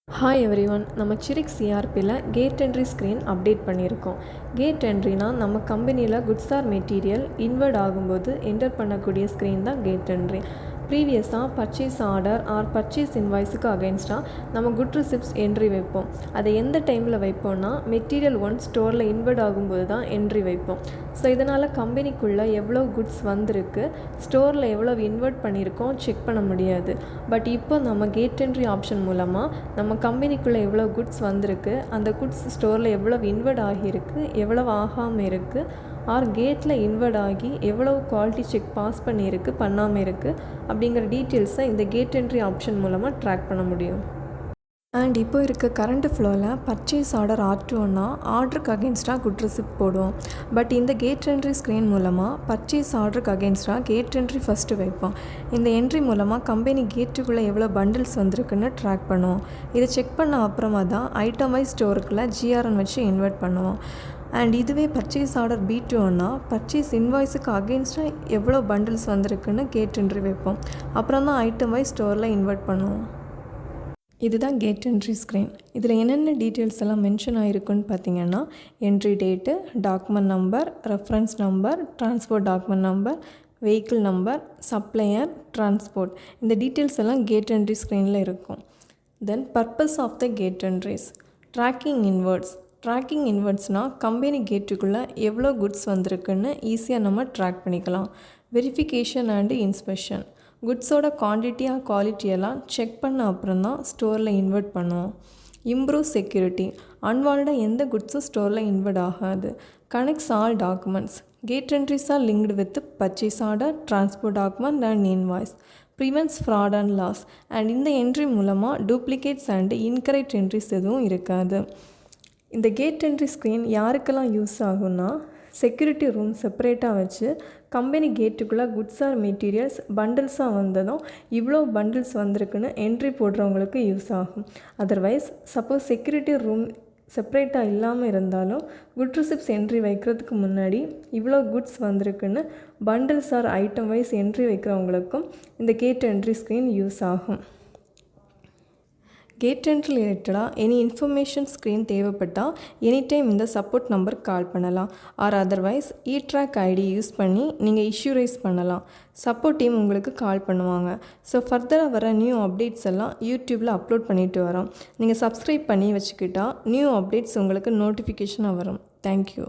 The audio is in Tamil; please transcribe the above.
ஹாய் எவ்ரிவன், நம்ம Chirix ERPயில் கேட் என்ட்ரி ஸ்க்ரீன் அப்டேட் பண்ணியிருக்கோம். கேட் என்ட்ரினா நம்ம கம்பெனியில் குட்ஸ் ஆர் மெட்டீரியல் இன்வெர்ட் ஆகும்போது என்டர் பண்ணக்கூடிய ஸ்க்ரீன் தான் கேட் என்ட்ரி. ப்ரீவியஸாக பர்ச்சேஸ் ஆர்டர் ஆர் பர்ச்சேஸ் இன்வாய்ஸுக்கு அகைன்ஸ்டாக நம்ம குட் ரிசிப்ட்ஸ் என்ட்ரி வைப்போம். அதை எந்த டைமில் வைப்போம்னா மெட்டீரியல் ஒன்ஸ் ஸ்டோரில் இன்வெர்ட் ஆகும்போது தான் என்ட்ரி வைப்போம். ஸோ இதனால் கம்பெனிக்குள்ளே எவ்வளோ குட்ஸ் வந்திருக்கு, ஸ்டோரில் எவ்வளோ இன்வெர்ட் பண்ணியிருக்கோம் செக் பண்ண முடியாது. பட் இப்போ நம்ம கேட் என்ட்ரி ஆப்ஷன் மூலமாக நம்ம கம்பெனிக்குள்ளே எவ்வளோ குட்ஸ் வந்திருக்கு, அந்த குட்ஸ் ஸ்டோரில் எவ்வளோ இன்வெர்ட் ஆகியிருக்கு, எவ்வளோ ஆகாமல் இருக்குது, ஆர் கேட்டில் இன்வெர்ட் ஆகி எவ்வளோ குவாலிட்டி செக் பாஸ் பண்ணியிருக்கு பண்ணாமல் இருக்குது அப்படிங்கிற டீட்டெயில்ஸை இந்த கேட் என்ட்ரி ஆப்ஷன் மூலமாக ட்ராக் பண்ண முடியும். அண்ட் இப்போ இருக்க கரண்ட் ஃப்ளோவில் பர்ச்சேஸ் ஆர்டர் R2னா ஆர்டருக்கு அகேன்ஸ்டாக குட் ரிசிப்ட் போடுவோம். பட் இந்த கேட் என்ட்ரி ஸ்க்ரீன் மூலமாக பர்ச்சேஸ் ஆர்டருக்கு அகேன்ஸ்டாக கேட் என்ட்ரி ஃபஸ்ட்டு வைப்போம். இந்த என்ட்ரி மூலமாக கம்பெனி கேட்டுக்குள்ளே எவ்வளோ பண்டில்ஸ் வந்திருக்குன்னு ட்ராக் பண்ணுவோம். இதை செக் பண்ண அப்புறமா தான் ஐட்டம் வைஸ் ஸ்டோருக்குள்ளே GRN வச்சு இன்வெர்ட் பண்ணுவோம். அண்ட் இதுவே பர்ச்சேஸ் ஆர்டர் B2னா பர்ச்சேஸ் இன்வாய்ஸுக்கு அகேன்ஸ்டாக எவ்வளோ பண்டில்ஸ் வந்திருக்குன்னு கேட் என்ட்ரி வைப்போம். அப்புறம் தான் ஐட்டம் வைஸ் ஸ்டோரில் இன்வெர்ட் பண்ணுவோம். இதுதான் கேட் என்ட்ரி ஸ்க்ரீன். இதில் என்னென்ன டீட்டெயில்ஸ் எல்லாம் மென்ஷன் ஆகிருக்குன்னு பார்த்தீங்கன்னா, entry date, document number, reference number, transport document number, vehicle number, supplier, transport. இந்த டீட்டெயில்ஸ் எல்லாம் கேட் என்ட்ரி ஸ்க்ரீனில் இருக்கும். Then purpose of the gate entries. Tracking inwards. Tracking இன்வெர்ட்ஸ்னால் கம்பெனி கேட்டுக்குள்ளே எவ்வளோ குட்ஸ் வந்திருக்குன்னு ஈஸியாக நம்ம ட்ராக் பண்ணிக்கலாம். Verification and inspection. குட்ஸோட குவான்டிட்டி ஆர் குவாலிட்டியெல்லாம் செக் பண்ண அப்புறம் தான் ஸ்டோரில் இன்வெர்ட் பண்ணுவோம். Improve security. அன்வால்டாக எந்த குட்ஸும் ஸ்டோரில் இன்வெர்ட் ஆகாது. Connects all documents. Gate entries are linked with purchase order, transport document and invoice. Prevents fraud and loss. And இந்த என்ட்ரி மூலமாக டூப்ளிகேட்ஸ் அண்டு இன்கரெக்ட் என்ட்ரிஸ் எதுவும் இருக்காது. இந்த கேட் என்ட்ரி ஸ்க்ரீன் யாருக்கெல்லாம் யூஸ் ஆகும்னா, செக்யூரிட்டி ரூம் செப்பரேட்டாக வச்சு கம்பெனி கேட்டுக்குள்ளே குட்ஸ் ஆர் மெட்டீரியல்ஸ் பண்டில்ஸாக வந்ததும் இவ்வளோ பண்டில்ஸ் வந்திருக்குன்னு என்ட்ரி போடுறவங்களுக்கு யூஸ் ஆகும். அதர்வைஸ் சப்போஸ் செக்யூரிட்டி ரூம் செப்பரேட்டாக இல்லாமல் இருந்தாலும் குட் ரிசிப்ட்ஸ் என்ட்ரி வைக்கிறதுக்கு முன்னாடி இவ்வளோ குட்ஸ் வந்திருக்குன்னு bundles or item wise entry வைக்கிறவங்களுக்கும் இந்த கேட் என்ட்ரி ஸ்க்ரீன் யூஸ் ஆகும். கேட் என்ட்ரி ரிலேட்டடாக எனி இன்ஃபர்மேஷன் ஸ்க்ரீன் தேவைப்பட்டால் எனி டைம் இந்த சப்போர்ட் நம்பருக்கு கால் பண்ணலாம். Or otherwise track ID use பண்ணி நீங்கள் இஷ்யூ ரைஸ் பண்ணலாம். சப்போர்ட் டீம் உங்களுக்கு கால் பண்ணுவாங்க. ஸோ ஃபர்தராக வர நியூ அப்டேட்ஸ் எல்லாம் யூடியூப்பில் அப்லோட் பண்ணிட்டு வரோம். நீங்கள் சப்ஸ்கிரைப் பண்ணி வச்சுக்கிட்டால் நியூ அப்டேட்ஸ் உங்களுக்கு நோட்டிஃபிகேஷனாக வரும். தேங்க்யூ.